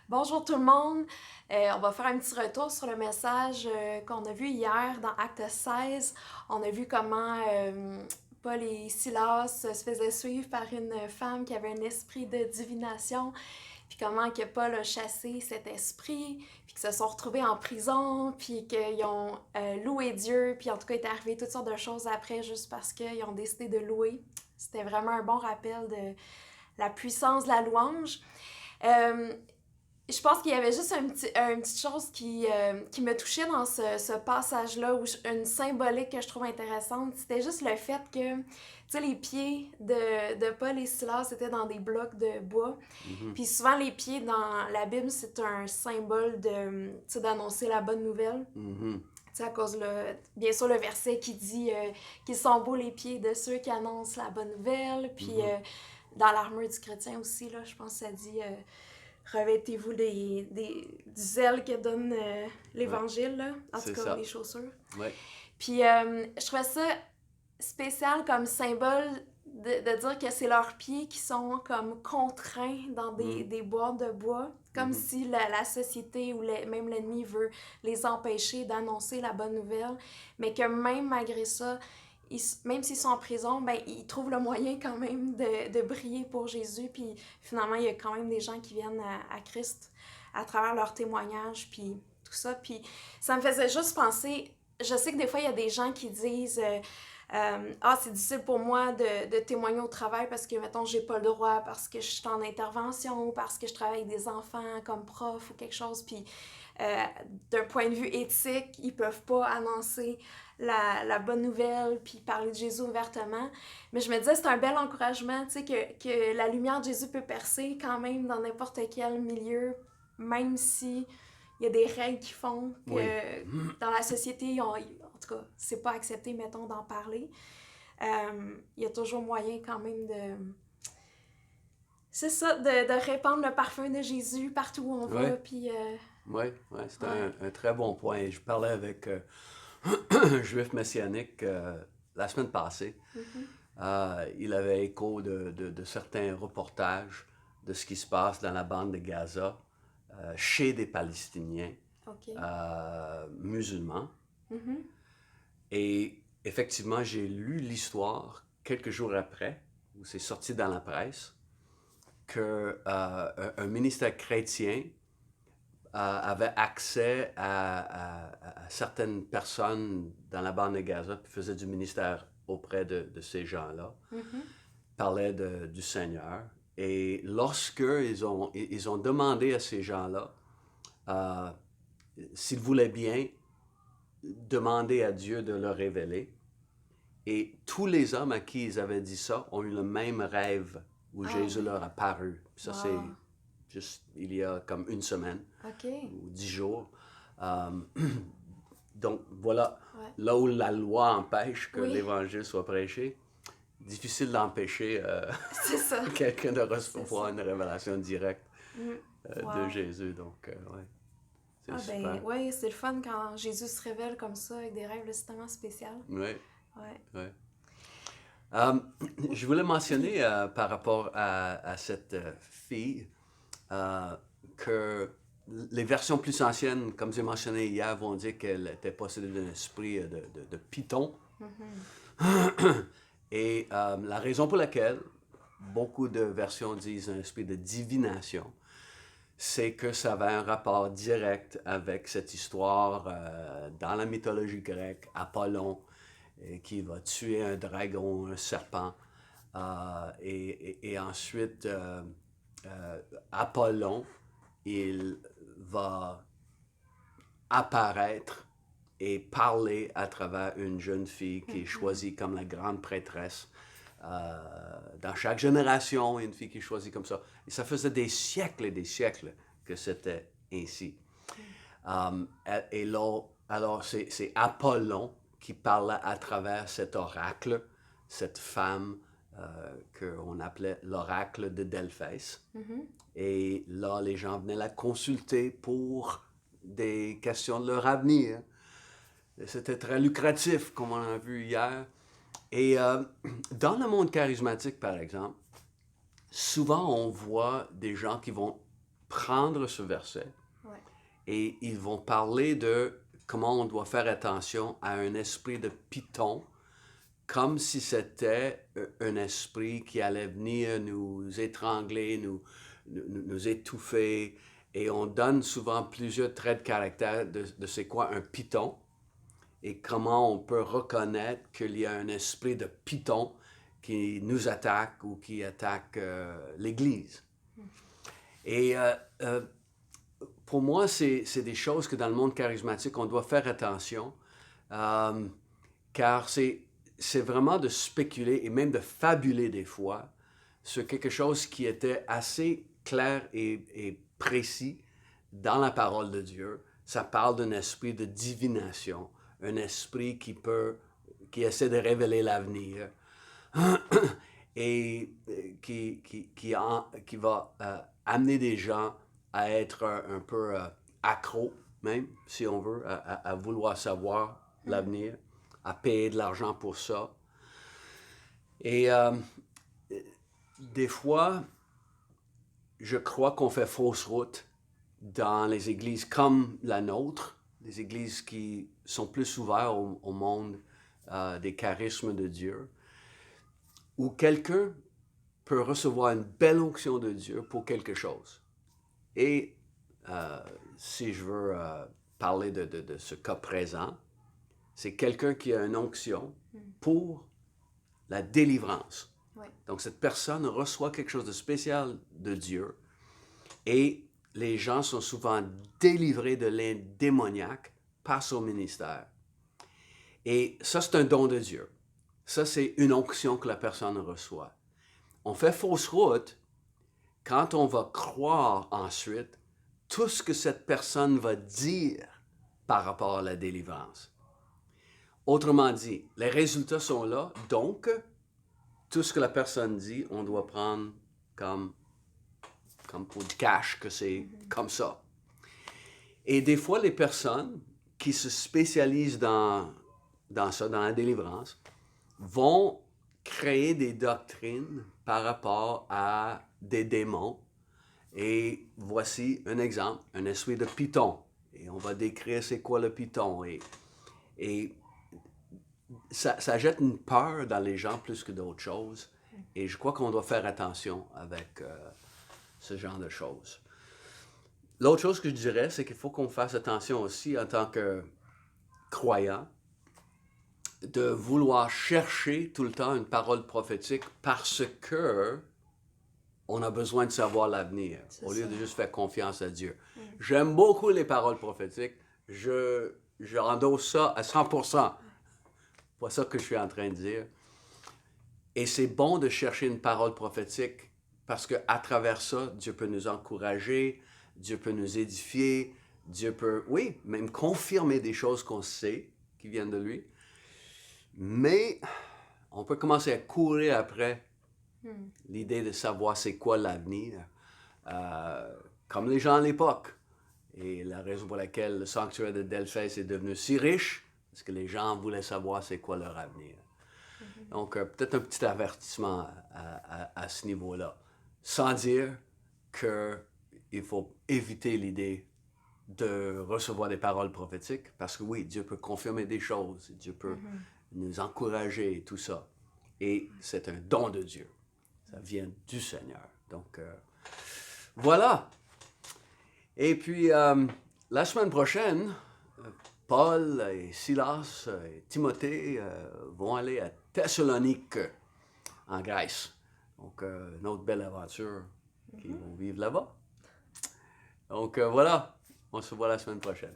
Bonjour tout le monde. On va faire un petit retour sur le message qu'on a vu hier dans Acte 16. On a vu comment Paul et Silas se faisaient suivre par une femme qui avait un esprit de divination, puis comment que Paul a chassé cet esprit, puis qu'ils se sont retrouvés en prison, puis qu'ils ont loué Dieu, puis en tout cas, il est arrivé toutes sortes de choses après juste parce qu'ils ont décidé de louer. C'était vraiment un bon rappel de la puissance de la louange. Euh, je pense qu'il y avait juste une petite chose qui me touchait dans ce passage-là, une symbolique que je trouve intéressante. C'était juste le fait que, tu sais, les pieds de Paul et Silas étaient dans des blocs de bois. Mhm, Puis souvent, les pieds dans la Bible, c'est un symbole de, tu sais, d'annoncer la bonne nouvelle. mhm, Tu sais, à cause, bien sûr, le verset qui dit qu'ils sont beaux les pieds de ceux qui annoncent la bonne nouvelle. Puis mhm. dans l'armure du chrétien aussi, là, je pense que ça dit revêtez-vous du zèle que donne Ouais, l'Évangile, là. En tout c'est cas, les ça. chaussures. Ouais. Puis je trouvais ça spécial comme symbole de dire que c'est leurs pieds qui sont comme contraints dans Mhm, des boîtes de bois, comme mhm. si la société ou même l'ennemi veut les empêcher d'annoncer la bonne nouvelle, mais que même malgré ça, même s'ils sont en prison, ben, ils trouvent le moyen quand même de briller pour Jésus, puis finalement, il y a quand même des gens qui viennent à Christ à travers leurs témoignages, puis tout ça, puis ça me faisait juste penser, je sais que des fois, il y a des gens qui disent ah, c'est difficile pour moi de témoigner au travail parce que, mettons, j'ai pas le droit, parce que je suis en intervention, parce que je travaille avec des enfants comme prof ou quelque chose. Puis, euh, d'un point de vue éthique, ils peuvent pas annoncer la bonne nouvelle puis parler de Jésus ouvertement. Mais je me disais, c'est un bel encouragement, tu sais, que la lumière de Jésus peut percer quand même dans n'importe quel milieu, même si il y a des règles qui font Oui. que dans la société, en tout cas, c'est pas accepté, mettons, d'en parler. Il y a toujours moyen quand même de... C'est ça, de répandre le parfum de Jésus partout où on Oui, va, puis... oui, oui. C'est ouais. un très bon point. Je parlais avec un juif messianique la semaine passée. Mhm. Il avait écho de certains reportages de ce qui se passe dans la bande de Gaza chez des Palestiniens OK. musulmans. Mhm. Et effectivement, j'ai lu l'histoire quelques jours après, où c'est sorti dans la presse, que un ministère chrétien avait accès à certaines personnes dans la bande de Gaza, puis faisait du ministère auprès de ces gens-là, Mhm. parlait du Seigneur. Et lorsque ils ont demandé à ces gens-là euh, s'ils voulaient bien demander à Dieu de leur révéler, et tous les hommes à qui ils avaient dit ça ont eu le même rêve où Ah Jésus oui. leur a paru. Ça, c'est Wow. juste il y a comme une semaine OK. ou 10 jours. Euh, donc voilà, Ouais. là où la loi empêche que Oui, l'évangile soit prêché, difficile d'empêcher c'est ça. quelqu'un de C'est ça. recevoir une révélation directe Mm. de Wow. Jésus. Donc, ouais, c'est Ah ben, super. ouais, c'est le fun quand Jésus se révèle comme ça avec des rêves là, c'est tellement spécial. Oui, Ouais. oui. Euh, je voulais mentionner par rapport à cette fille euh, que les versions plus anciennes, comme j'ai mentionné hier, vont dire qu'elle était possédée d'un esprit de python. Mhm. Et la raison pour laquelle beaucoup de versions disent un esprit de divination, c'est que ça avait un rapport direct avec cette histoire dans la mythologie grecque, Apollon, qui va tuer un dragon, un serpent. Et ensuite, Apollon, il va apparaître et parler à travers une jeune fille qui est Mhm. choisie comme la grande prêtresse. Dans chaque génération, il y a une fille qui est choisie comme ça. Et ça faisait des siècles et des siècles que c'était ainsi. Um, et là, alors, c'est Apollon qui parlait à travers cet oracle, cette femme qu'on appelait l'oracle de Delphès. Mhm. Et là, les gens venaient la consulter pour des questions de leur avenir. C'était très lucratif, comme on a vu hier. Et dans le monde charismatique, par exemple, souvent on voit des gens qui vont prendre ce verset Ouais. et ils vont parler de comment on doit faire attention à un esprit de Python, comme si c'était un esprit qui allait venir nous étrangler, nous étouffer. Et on donne souvent plusieurs traits de caractère de c'est quoi un Python et comment on peut reconnaître qu'il y a un esprit de Python qui nous attaque ou qui attaque l'Église. Et pour moi, c'est des choses que dans le monde charismatique, on doit faire attention, car c'est vraiment de spéculer et même de fabuler des fois sur quelque chose qui était assez clair et précis dans la parole de Dieu. Ça parle d'un esprit de divination, un esprit qui essaie de révéler l'avenir et qui va amener des gens à être un peu accros, même, si on veut, à vouloir savoir l'avenir, à payer de l'argent pour ça. Et des fois, je crois qu'on fait fausse route dans les églises comme la nôtre, les églises qui sont plus ouvertes au monde des charismes de Dieu, où quelqu'un peut recevoir une belle onction de Dieu pour quelque chose. Et si je veux parler de ce cas présent, c'est quelqu'un qui a une onction pour la délivrance. Ouais. Donc, cette personne reçoit quelque chose de spécial de Dieu et les gens sont souvent délivrés de l'un démoniaque par son ministère. Et ça, c'est un don de Dieu. Ça, c'est une onction que la personne reçoit. On fait fausse route quand on va croire ensuite tout ce que cette personne va dire par rapport à la délivrance. Autrement dit, les résultats sont là, donc tout ce que la personne dit, on doit prendre comme pour du cash, que c'est comme ça. Et des fois, les personnes qui se spécialisent dans ça, dans la délivrance, vont créer des doctrines par rapport à des démons. Et voici un exemple, un esprit de Python. Et on va décrire c'est quoi le Python. Et ça jette une peur dans les gens plus que d'autres choses. Et je crois qu'on doit faire attention avec ce genre de choses. L'autre chose que je dirais, c'est qu'il faut qu'on fasse attention aussi en tant que croyant, de vouloir chercher tout le temps une parole prophétique parce que on a besoin de savoir l'avenir, au lieu de juste faire confiance à Dieu. J'aime beaucoup les paroles prophétiques. Je endosse ça à 100%. C'est pas ça que je suis en train de dire. Et c'est bon de chercher une parole prophétique parce qu'à travers ça, Dieu peut nous encourager, Dieu peut nous édifier, Dieu peut, oui, même confirmer des choses qu'on sait qui viennent de lui. Mais on peut commencer à courir après l'idée de savoir c'est quoi l'avenir, comme les gens à l'époque. Et la raison pour laquelle le sanctuaire de Delphès est devenu si riche, parce que les gens voulaient savoir c'est quoi leur avenir. Donc, peut-être un petit avertissement à ce niveau-là, sans dire qu'il faut éviter l'idée de recevoir des paroles prophétiques, parce que oui, Dieu peut confirmer des choses, Dieu peut nous encourager et tout ça. Et c'est un don de Dieu. Ça vient du Seigneur. Donc, voilà. Et puis, la semaine prochaine, Paul et Silas et Timothée vont aller à Thessalonique, en Grèce. Donc, une autre belle aventure qu'ils vont vivre là-bas. Donc, voilà. On se voit la semaine prochaine.